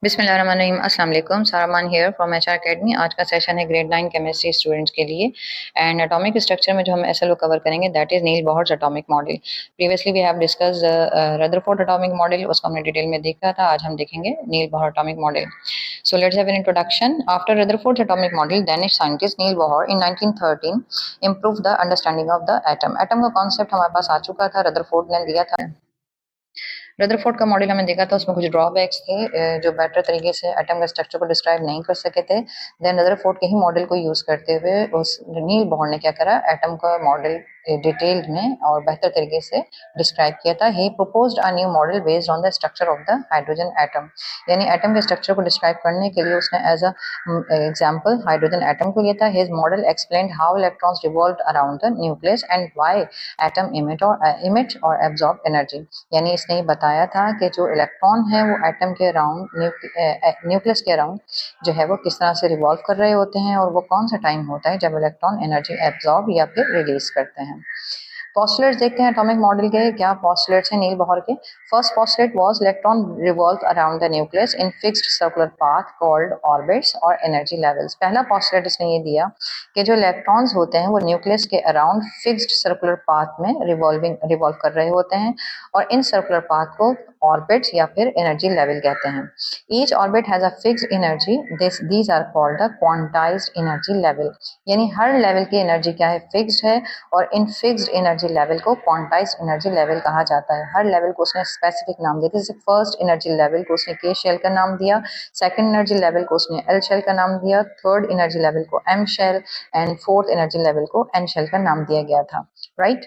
बिस्मिल्लाहिर्रहमानिर्रहीम। अस्सलाम वालेकुम। सारामान हियर फ्रॉम एचआर एकेडमी। आज का सेशन है ग्रेड 9 केमिस्ट्री स्टूडेंट्स के लिए। एंड एटॉमिक स्ट्रक्चर में जो हम एसएलओ कवर करेंगे that is Niels Bohr's atomic model. Previously we have discuss Rutherford atomic model, उसको हमने डिटेल में देखा था। आज हम देखेंगे Niels Bohr atomic model. So let's have an introduction. After Rutherford atomic model, Danish scientist Niels Bohr in 1913 improve the understanding of the atom. Atom का concept हमारे पास आ चुका था, रदरफोर्ड ने दिया था। रदरफोर्ड का मॉडल हमने देखा था, उसमें कुछ ड्रॉबैक्स थे जो बेटर तरीके से एटम का स्ट्रक्चर को डिस्क्राइब नहीं कर सके थे। देन रदरफोर्ड के ही मॉडल को यूज करते हुए उस नील बोहर ने क्या करा, एटम का मॉडल डिटेल में और बेहतर तरीके से डिस्क्राइब किया था। He proposed a new model based on the structure of the hydrogen atom. यानी एटम के स्ट्रक्चर को डिस्क्राइब करने के लिए उसने as a example hydrogen atom को लिया था। His model explained how electrons revolved around the nucleus and why atom emit or absorb energy. यानी इसने ये बताया था कि जो इलेक्ट्रॉन है वो एटम के अराउंड, न्यूक्लियस के अराउंड जो है वो किस तरह से रिवॉल्व कर रहे होते हैं, और वो कौन सा टाइम होता है जब इलेक्ट्रॉन एनर्जी एब्जॉर्ब या फिर रिलीज करते हैं। पोस्टुलेट्स देखते हैं एटॉमिक मॉडल के, क्या पोस्टुलेट्स हैं नील बोहर के। First postulate was electron revolve around the nucleus in fixed circular path called orbits और एनर्जी लेवल्स। पहला पोस्टुलेट इसने ये दिया कि जो इलेक्ट्रॉन्स होते हैं वो न्यूक्लियस के अराउंड फिक्स्ड सर्कुलर पाथ में रिवॉल्व कर रहे होते हैं, और इन सर्कुलर पाथ को ऑर्बिट्स या फिर एनर्जी लेवल कहते हैं। Each orbit has a fixed energy, these are called the quantized energy level. यानी हर लेवल की एनर्जी क्या है, फिक्स्ड है, और इन फिक्स्ड एनर्जी लेवल को क्वांटाइज्ड एनर्जी लेवल कहा जाता है। हर लेवल को उसने स्पेसिफिक नाम दिया। जैसे फर्स्ट एनर्जी लेवल को उसने के शेल का नाम दिया, सेकंड एनर्जी लेवल को उसने एल शेल का नाम दिया, थर्ड एनर्जी लेवल को M shell, and fourth energy level को एन शेल का नाम दिया गया था। राइट,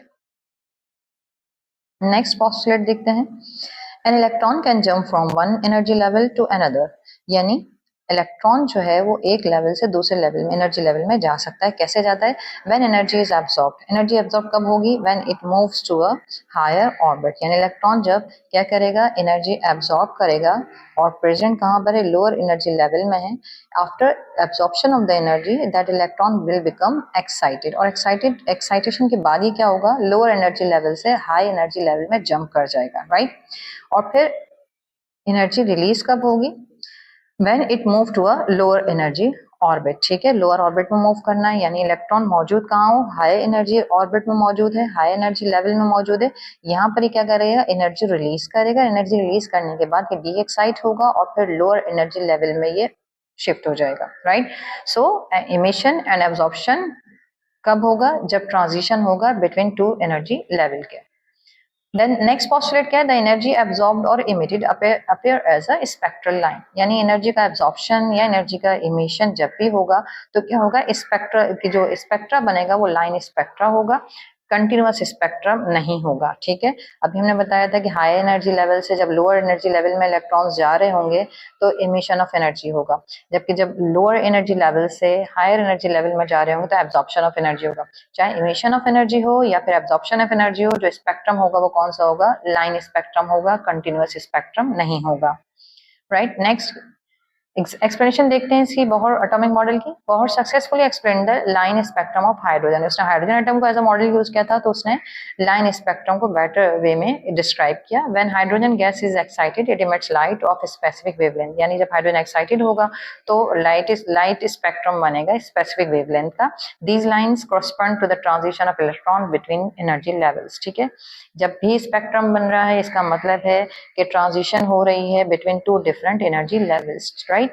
नेक्स्ट पोस्टुलेट देखते हैं। An electron can jump from one energy level to another. यानी इलेक्ट्रॉन जो है वो एक लेवल से दूसरे लेवल में, एनर्जी लेवल में जा सकता है। कैसे जाता है? When energy is absorbed. Energy absorb कब होगी? When it moves to a higher orbit. यानी इलेक्ट्रॉन जब क्या करेगा, एनर्जी एब्सॉर्ब करेगा, और प्रेजेंट कहाँ पर है, लोअर एनर्जी लेवल में है। After absorption of the energy that electron will become excited, और एक्साइटेशन के बाद ही क्या होगा, लोअर एनर्जी लेवल से हाई एनर्जी लेवल में जंप कर जाएगा। राइट, और फिर एनर्जी रिलीज कब होगी? When it move to a lower energy orbit. ठीक है, लोअर ऑर्बिट में मूव करना है, यानी इलेक्ट्रॉन मौजूद कहाँ हो, हाई एनर्जी ऑर्बिट में मौजूद है, हाई एनर्जी लेवल में मौजूद है। यहाँ पर ही क्या करेगा, एनर्जी रिलीज करेगा। एनर्जी रिलीज करने के बाद ये डी एक्साइट होगा, और फिर लोअर एनर्जी लेवल में ये शिफ्ट हो जाएगा। Right, so emission and absorption कब होगा? जब ट्रांजिशन होगा बिटवीन टू एनर्जी लेवल के। देन नेक्स्ट पोस्टुलेट क्या है, द एनर्जी एब्जॉर्ब्ड और emitted appear as a spectral line. यानी एनर्जी का एब्जॉर्प्शन या एनर्जी का इमिशन जब भी होगा तो क्या होगा, स्पेक्ट्रा की जो स्पेक्ट्रा बनेगा वो लाइन स्पेक्ट्रा होगा, कंटिन्यूअस स्पेक्ट्रम नहीं होगा। ठीक है, अभी हमने बताया था कि हाई एनर्जी लेवल से जब लोअर एनर्जी लेवल में इलेक्ट्रॉन्स जा रहे होंगे तो इमिशन ऑफ एनर्जी होगा, जबकि जब लोअर एनर्जी लेवल से हायर एनर्जी लेवल में जा रहे होंगे तो एब्जॉर्प्शन ऑफ एनर्जी होगा। चाहे इमिशन ऑफ एनर्जी हो या फिर एब्जॉर्प्शन ऑफ एनर्जी हो, जो स्पेक्ट्रम होगा वो कौन सा होगा, लाइन स्पेक्ट्रम होगा, कंटिन्यूअस स्पेक्ट्रम नहीं होगा। राइट, नेक्स्ट एक्सप्लेनेशन देखते हैं इसकी बोहर एटॉमिक मॉडल की। Bohr successfully explain the line spectrum of hydrogen. उसने हाइड्रोजन एटम को एज अ मॉडल यूज किया था, तो उसने लाइन स्पेक्ट्रम को बेटर वे में डिस्क्राइब किया। When hydrogen gas is excited it emits light of specific wavelength. यानी जब हाइड्रोजन एक्साइटेड होगा तो लाइट स्पेक्ट्रम बनेगा स्पेसिफिक वेवलेंथ का। These lines correspond to the transition of electron between energy levels. ठीक है, जब भी स्पेक्ट्रम बन रहा है इसका मतलब है कि ट्रांजिशन हो रही है between two different energy levels. Right,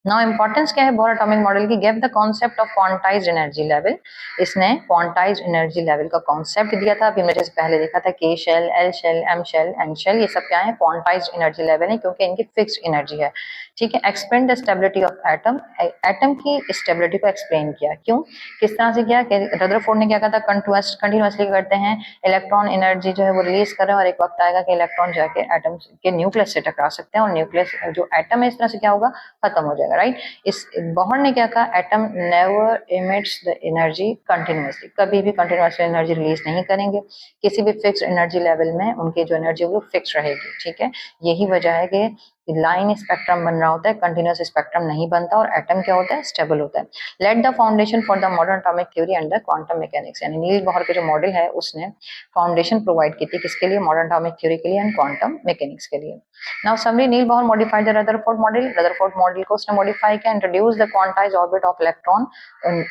now importance क्या है बोहर एटॉमिक मॉडल की, give the concept of quantized energy level. इसने क्वांटाइज्ड एनर्जी लेवल का कॉन्सेप्ट दिया था। अभी मैंने पहले देखा था K shell, L shell, M shell, N shell, ये सब क्या है, क्वांटाइज्ड एनर्जी लेवल है, क्योंकि इनकी फिक्स्ड एनर्जी है। ठीक है, explain the stability of atom. Atom की स्टेबिलिटी को एक्सप्लेन किया, क्यों, किस तरह से किया, रदरफोर्ड ने क्या कहा था, कंटिन्यूअसली करते हैं, इलेक्ट्रॉन एनर्जी जो है वो रिलीज कर रहे हैं, और एक वक्त आएगा कि इलेक्ट्रॉन जाके एटम के न्यूक्लियस से टकरा सकते हैं, और न्यूक्लियस जो एटम है इस तरह से क्या होगा, खत्म हो जाएगा। राइट, इस बोहर ने क्या कहा, atom never emits the energy continuously. कभी भी कंटिन्यूअसली एनर्जी रिलीज नहीं करेंगे, किसी भी फिक्स्ड एनर्जी लेवल में उनकी जो एनर्जी वो फिक्स रहेगी। ठीक है, यही वजह है कि लाइन स्पेक्ट्रम बन रहा होता है, कंटिन्यूस स्पेक्ट्रम नहीं बनता, और एटम क्या होता है, स्टेबल होता है। Let the foundation for the modern atomic theory and the quantum mechanics, यानी नील बोहर के जो मॉडल है उसने फाउंडेशन प्रोवाइड की थी किसके लिए, मॉडर्न एटॉमिक थ्योरी के लिए एंड क्वांटम मैकेनिक्स के लिए। Now summary, Niels Bohr modified the Rutherford model, Rutherford model को उसने मॉडिफाई किया, introduce the quantize orbit of electron,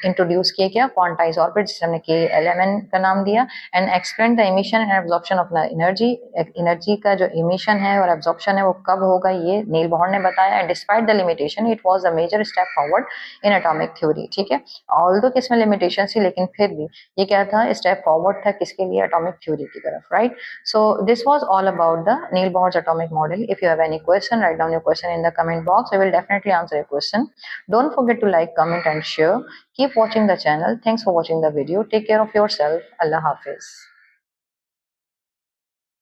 introduce किया क्या, क्वांटाइज ऑर्बिट, जिसे हमने के एलिमेंट का नाम दिया, and explain the emission and absorption of energy, energy का जो इमिशन है और एब्जॉर्प्शन है वो कब होगा, ये नील बोहर ने बताया। And despite the limitation it was a major step forward in atomic theory, ठीक है, ऑल्दो किसमें लिमिटेशन थी लेकिन फिर भी ये क्या था, स्टेप फॉरवर्ड था किसके लिए, एटॉमिक थ्योरी की तरफ, right. So this was all about the Niels Bohr's atomic model. If you have any question, write down your question in the comment box, I will definitely answer your question. Don't forget to like, comment and share. Keep watching the channel. Thanks for watching the video. Take care of yourself. Allah Hafiz.